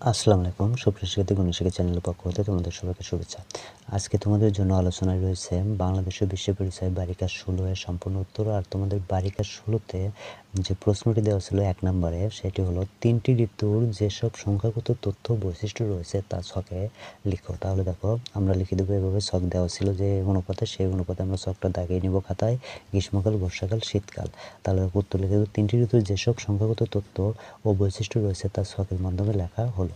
আসসালামু আলাইকুম, সুপ্রিয় শিক্ষার্থী গণিত শিক্ষা চ্যানেলের পক্ষ হতে তোমাদের সবাইকে শুভেচ্ছা। আজকে তোমাদের জন্য আলোচনায় রয়েছে বাংলাদেশ ও বিশ্ব পরিচয় বারিকা 16 এর সম্পূর্ণ উত্তর। আর তোমাদের বারিকা 16তে যে প্রশ্নটি দেওয়া ছিল 1 নম্বরে, সেটি হলো 3টি ঋতুর যেসব সংখ্যাগত তথ্য বৈশিষ্ট্য রয়েছে তা ছকে লিখো। তাহলে দেখো, আমরা লিখে দেবো এভাবে। ছক দেওয়া ছিল যে অনুপাতে, সেই অনুপাতে আমরা ছকটা দাগিয়ে নিব খাতায়। গ্রীষ্মকাল, বর্ষাকাল, শীতকাল। তাহলে উত্তর লিখে দেবো 3টি ঋতুর যেসব সংখ্যাগত তথ্য ও বৈশিষ্ট্য রয়েছে তা ছকের মাধ্যমে লেখা হলো।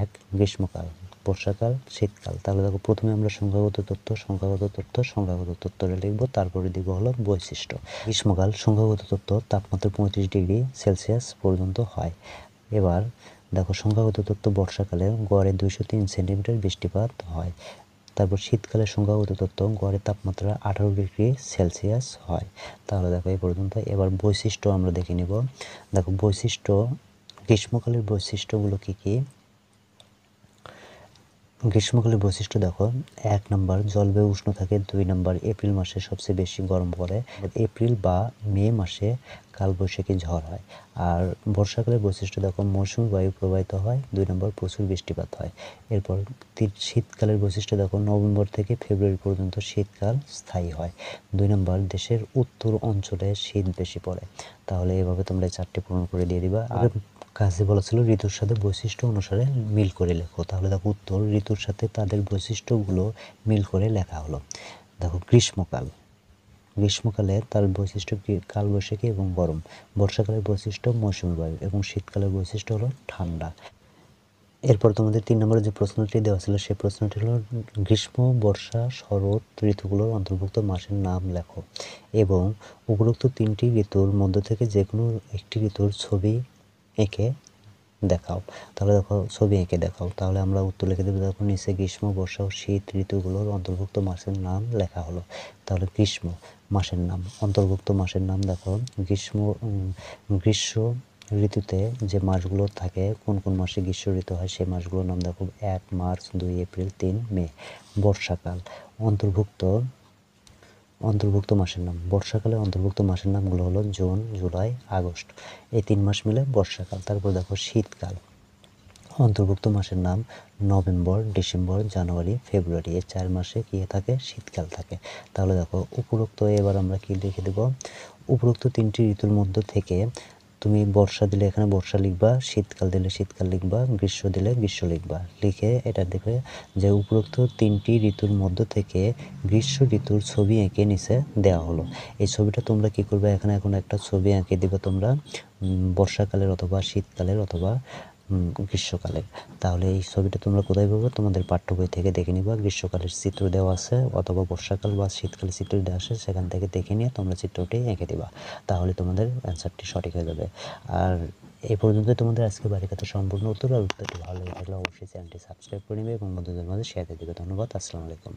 1 গ্রীষ্মকাল, বর্ষাকাল, শীতকাল। তাহলে দেখো, প্রথমে আমরা সংখ্যাগত তথ্যটা লিখবো, তারপরে দিব হলো বৈশিষ্ট্য। গ্রীষ্মকাল সংখ্যাগত তথ্য তাপমাত্রা 35 ডিগ্রি সেলসিয়াস পর্যন্ত হয়। এবার দেখো, সংখ্যাগত তথ্য বর্ষাকালে গড়ে 203 সেন্টিমিটার বৃষ্টিপাত হয়। তারপর শীতকালের সংখ্যাগত তথ্য গড়ে তাপমাত্রা 18 ডিগ্রি সেলসিয়াস হয়। তাহলে দেখো এই পর্যন্ত। এবার বৈশিষ্ট্য আমরা দেখে নিব। দেখো বৈশিষ্ট্য, গ্রীষ্মকালের বৈশিষ্ট্যগুলো কী কী? গ্রীষ্মকালের বৈশিষ্ট্য দেখো, 1 নম্বর জলবায়ু উষ্ণ থাকে। 2 নম্বর এপ্রিল মাসে সবচেয়ে বেশি গরম পড়ে। এপ্রিল বা মে মাসে কালবৈশাখী ঝড় হয়। আর বর্ষাকালের বৈশিষ্ট্য দেখো, মৌসুমী বায়ু প্রবাহিত হয়। 2 নম্বর প্রচুর বৃষ্টিপাত হয়। এরপর শীতকালের বৈশিষ্ট্য দেখো, নভেম্বর থেকে ফেব্রুয়ারি পর্যন্ত শীতকাল স্থায়ী হয়। 2 নম্বর দেশের উত্তর অঞ্চলে শীত বেশি পড়ে। তাহলে এভাবে তোমরা 4টি পূরণ করে দিয়ে দিবা। আর কাজে বলা ছিল ঋতুর সাথে বৈশিষ্ট্য অনুসারে মিল করে লেখো। তাহলে দেখো, উত্তর ঋতুর সাথে তাদের বৈশিষ্ট্যগুলো মিল করে লেখা হলো। দেখো, গ্রীষ্মকালে তার বৈশিষ্ট্য কালবৈশাখী এবং গরম। বর্ষাকালের বৈশিষ্ট্য মৌসুমী বায়ু এবং শীতকালের বৈশিষ্ট্য হলো ঠান্ডা। এরপর তোমাদের 3 নম্বরে যে প্রশ্নটি দেওয়া ছিল, সেই প্রশ্নটি হলো গ্রীষ্ম, বর্ষা, শরৎ ঋতুগুলোর অন্তর্ভুক্ত মাসের নাম লেখো এবং উপরোক্ত 3টি ঋতুর মধ্য থেকে যে কোনো একটি ঋতুর ছবি এঁকে দেখাও। তাহলে দেখো, ছবি এঁকে দেখাও। তাহলে আমরা উত্তর লিখে দেবো। দেখো, নিচে গ্রীষ্ম, বর্ষা ও শীত ঋতুগুলোর অন্তর্ভুক্ত মাসের নাম লেখা হলো। তাহলে গ্রীষ্ম মাসের নাম, অন্তর্ভুক্ত মাসের নাম দেখো, গ্রীষ্ম ঋতুতে যে মাসগুলো থাকে, কোন কোন মাসে গ্রীষ্ম ঋতু হয় সেই মাসগুলোর নাম দেখো। 1 মার্চ, 2 এপ্রিল, 3 মে। বর্ষাকাল অন্তর্ভুক্ত মাসের নাম, বর্ষাকালে অন্তর্ভুক্ত মাসের নামগুলো হলো জুন, জুলাই, আগস্ট। এই 3 মাস মিলে বর্ষাকাল। তারপর দেখো, শীতকাল অন্তর্ভুক্ত মাসের নাম নভেম্বর, ডিসেম্বর, জানুয়ারি, ফেব্রুয়ারি। এই 4 মাসে কি থাকে? শীতকাল থাকে। তাহলে দেখো, উপরোক্ত এবার আমরা কি লিখে দেব? উপরোক্ত 3টি ঋতুর মধ্য থেকে তুমি বর্ষা দিলে এখানে বর্ষা লিখবা, শীতকাল দিলে শীতকাল লিখবা, গ্রীষ্ম দিলে গ্রীষ্ম লিখবা। লিখে এটা দেখবে যে উপরোক্ত 3টি ঋতুর মধ্য থেকে গ্রীষ্ম ঋতুর ছবি এঁকে নিচে দেওয়া হলো। এই ছবিটা তোমরা কি করবে? এখানে এখন একটা ছবি এঁকে দিবে তোমরা, বর্ষাকালের অথবা শীতকালের অথবা গ্রীষ্মকালের। তাহলে এই ছবিটা তোমরা কোথায় পাবে? তোমাদের পাঠ্য বই থেকে দেখে নিবা। গ্রীষ্মকালের চিত্র দেওয়া আছে অথবা বর্ষাকাল বা শীতকালের চিত্র দেওয়া আছে, সেখান থেকে দেখে নিয়ে তোমরা চিত্রটি এঁকে দিবা। তাহলে তোমাদের অ্যান্সারটি সঠিক হয়ে যাবে। আর এই পর্যন্ত তোমাদের আজকে বারিকাতে সম্পূর্ণ উত্তর। আর উত্তরটি ভালো লেগে থাকলে অবশ্যই চ্যানেলটি সাবস্ক্রাইব করে নেবে এবং বন্ধুদের মাঝে শেয়ার করে দেবে। ধন্যবাদ। আসসালামু আলাইকুম।